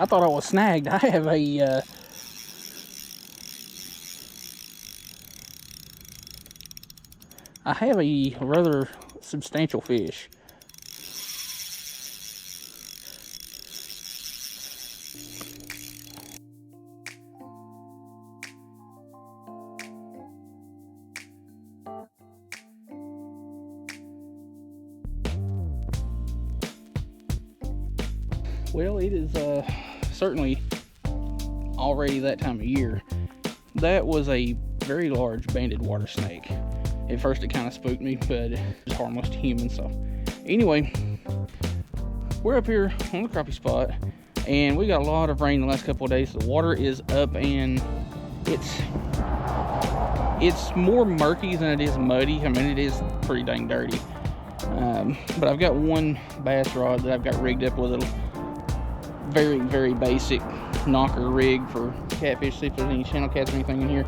I thought I was snagged. I have a rather substantial fish. Well, it is certainly already that time of year. That was a very large banded water snake. At first it kind of spooked me, but it's harmless to humans. So anyway, we're up here on the crappie spot, and we got a lot of rain the last couple of days. The water is up, and it's more murky than it is muddy. I mean, it is pretty dang dirty. But I've got one bass rod that I've got rigged up with a very, very basic knocker rig for catfish, see if there's any channel cats or anything in here.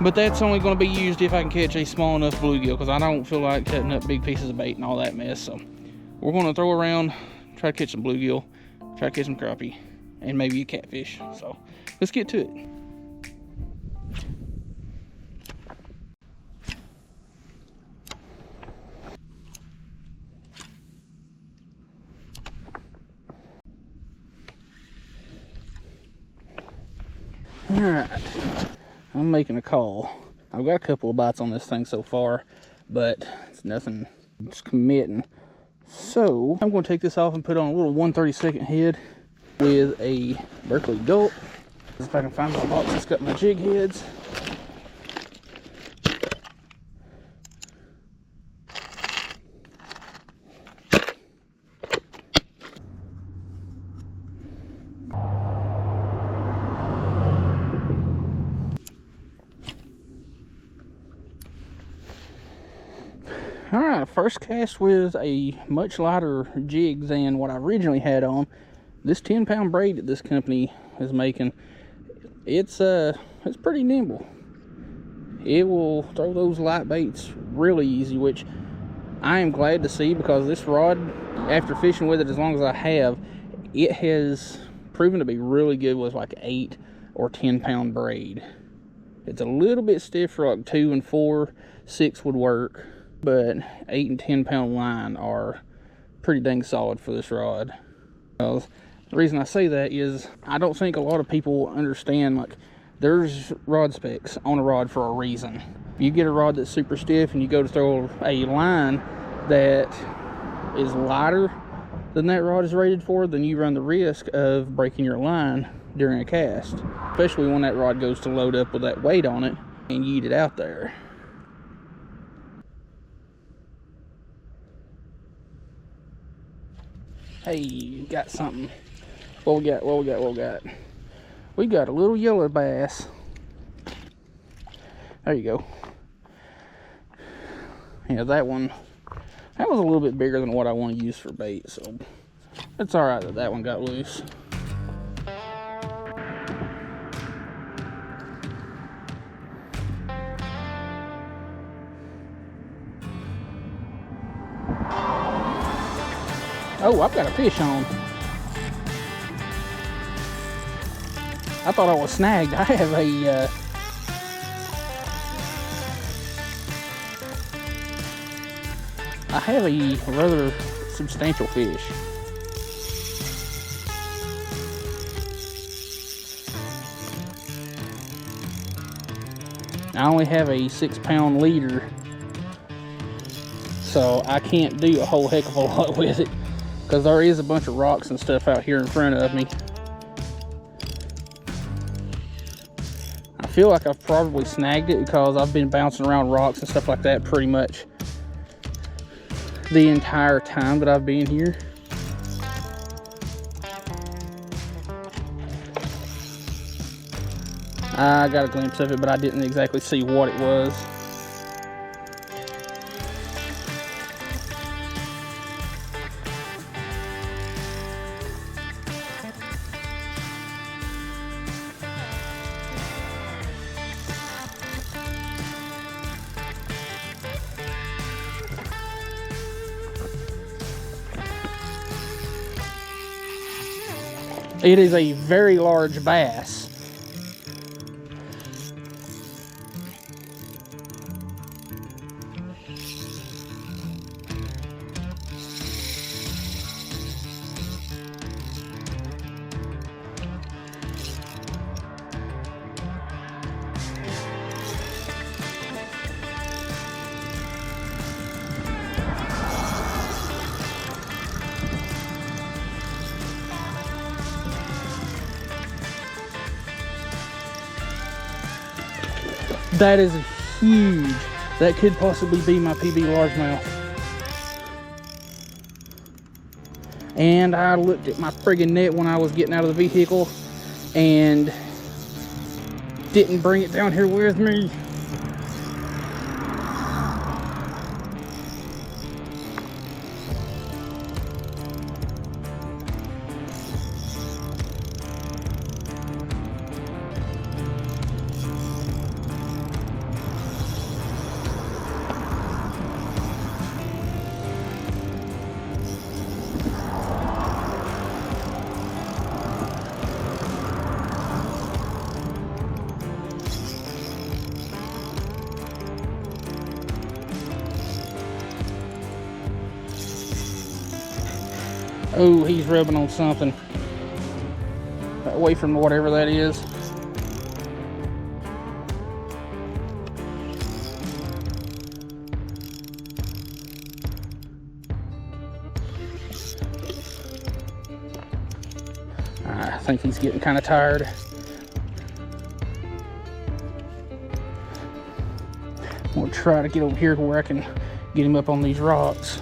But that's only going to be used if I can catch a small enough bluegill, because I don't feel like cutting up big pieces of bait and all that mess. So we're going to throw around, try to catch some bluegill, try to catch some crappie, and maybe a catfish. So let's get to it. Alright, I'm making a call. I've got a couple of bites on this thing so far, but it's nothing, just committing. So I'm going to take this off and put on a little 1/32 head with a Berkley Gulp. If I can find my box that's got my jig heads. Alright, first cast with a much lighter jig than what I originally had on. This 10-pound braid that this company is making, it's pretty nimble. It will throw those light baits really easy, which I am glad to see, because this rod, after fishing with it as long as I have, it has proven to be really good with like 8 or 10-pound braid. It's a little bit stiff for like 2 and 4, 6 would work. But 8 and 10-pound line are pretty dang solid for this rod. The reason I say that is I don't think a lot of people understand, like, there's rod specs on a rod for a reason. You get a rod that's super stiff and you go to throw a line that is lighter than that rod is rated for, then you run the risk of breaking your line during a cast, especially when that rod goes to load up with that weight on it and yeet it out there. Hey, got something. What we got? We got a little yellow bass. There you go. Yeah, that was a little bit bigger than what I want to use for bait, so it's all right that that one got loose. Oh, I've got a fish on. I thought I was snagged. I have a rather substantial fish. I only have a 6-pound leader, so I can't do a whole heck of a lot with it, because there is a bunch of rocks and stuff out here in front of me. I feel like I've probably snagged it because I've been bouncing around rocks and stuff like that pretty much the entire time that I've been here. I got a glimpse of it, but I didn't exactly see what it was. It is a very large bass. That is huge. That could possibly be my PB largemouth. And I looked at my friggin' net when I was getting out of the vehicle and didn't bring it down here with me. Oh, he's rubbing on something. Away from whatever that is. I think he's getting kind of tired. I'm gonna try to get over here to where I can get him up on these rocks.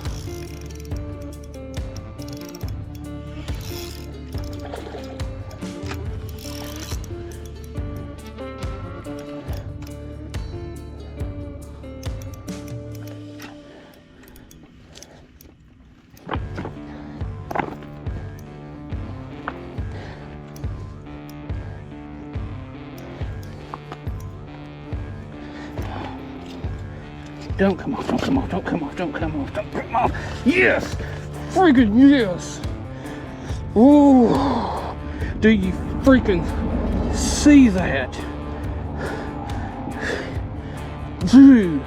Don't come off, don't come off, don't come off, don't come off, don't come off. Yes! Freaking yes! Ooh! Do you freaking see that? Dude!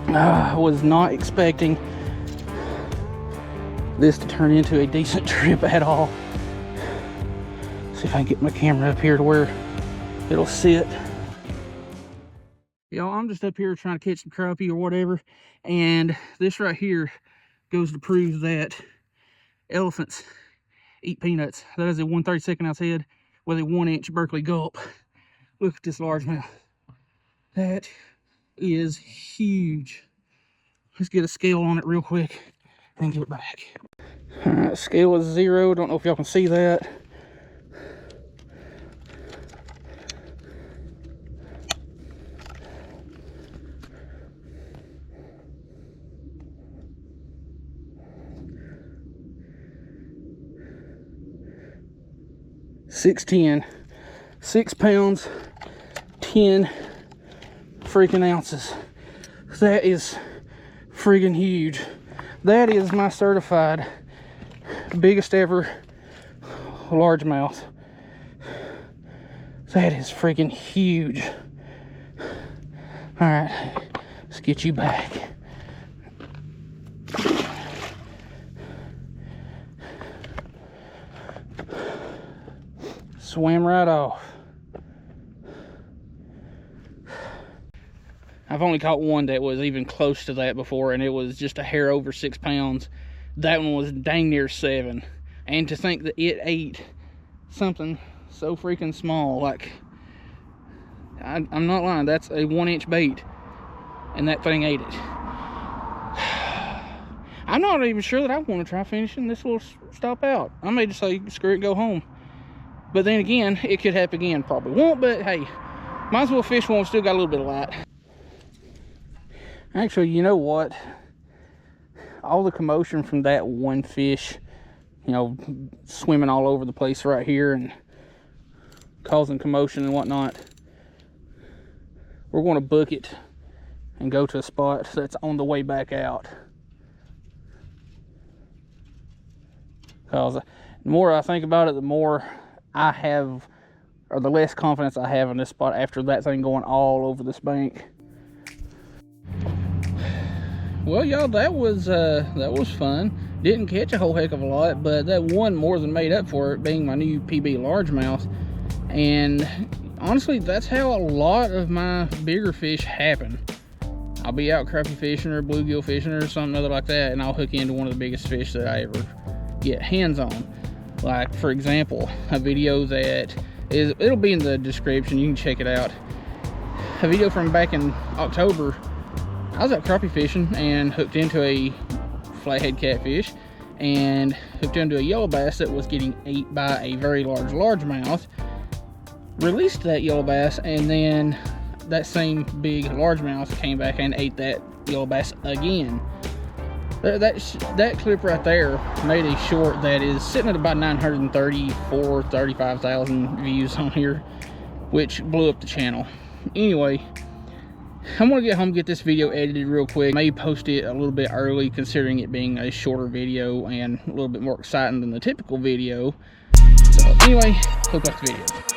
I was not expecting this to turn into a decent trip at all. See if I can get my camera up here to where it'll sit. Y'all, I'm just up here trying to catch some crappie or whatever, and this right here goes to prove that elephants eat peanuts. That is a 1/32 ounce head with a 1-inch Berkley Gulp. Look at this largemouth. That is huge. Let's get a scale on it real quick and get it back. All right, scale is 0. Don't know if y'all can see that. .610, 6 pounds, 10 freaking ounces. That is freaking huge. That is my certified biggest ever largemouth. That is freaking huge. All right, let's get you back. Swam right off. I've only caught one that was even close to that before, and it was just a hair over 6 pounds. That one was dang near 7. And to think that it ate something so freaking small, like, I'm not lying, that's a 1-inch bait, and that thing ate it. I'm not even sure that I want to try finishing this little stop out. I may just say, screw it, go home. But then again, it could happen again. Probably won't, but hey, might as well fish one. Still got a little bit of light. Actually, you know what? All the commotion from that one fish, you know, swimming all over the place right here and causing commotion and whatnot, we're going to book it and go to a spot that's on the way back out. because the more I think about it, the more I have, or the less confidence I have in this spot after that thing going all over this bank. Well, y'all, that was fun. Didn't catch a whole heck of a lot, but that one more than made up for it, being my new PB largemouth. And honestly, that's how a lot of my bigger fish happen. I'll be out crappie fishing or bluegill fishing or something other like that, and I'll hook into one of the biggest fish that I ever get hands on. Like, for example, a video that is, it'll be in the description, you can check it out. A video from back in October. I was out crappie fishing and hooked into a flathead catfish and hooked into a yellow bass that was getting ate by a very large largemouth. Released that yellow bass, and then that same big largemouth came back and ate that yellow bass again. That clip right there made a short that is sitting at about 35,000 views on here, which blew up the channel. Anyway, I'm gonna get home and get this video edited real quick. May post it a little bit early, considering it being a shorter video and a little bit more exciting than the typical video. So anyway, hook up the video.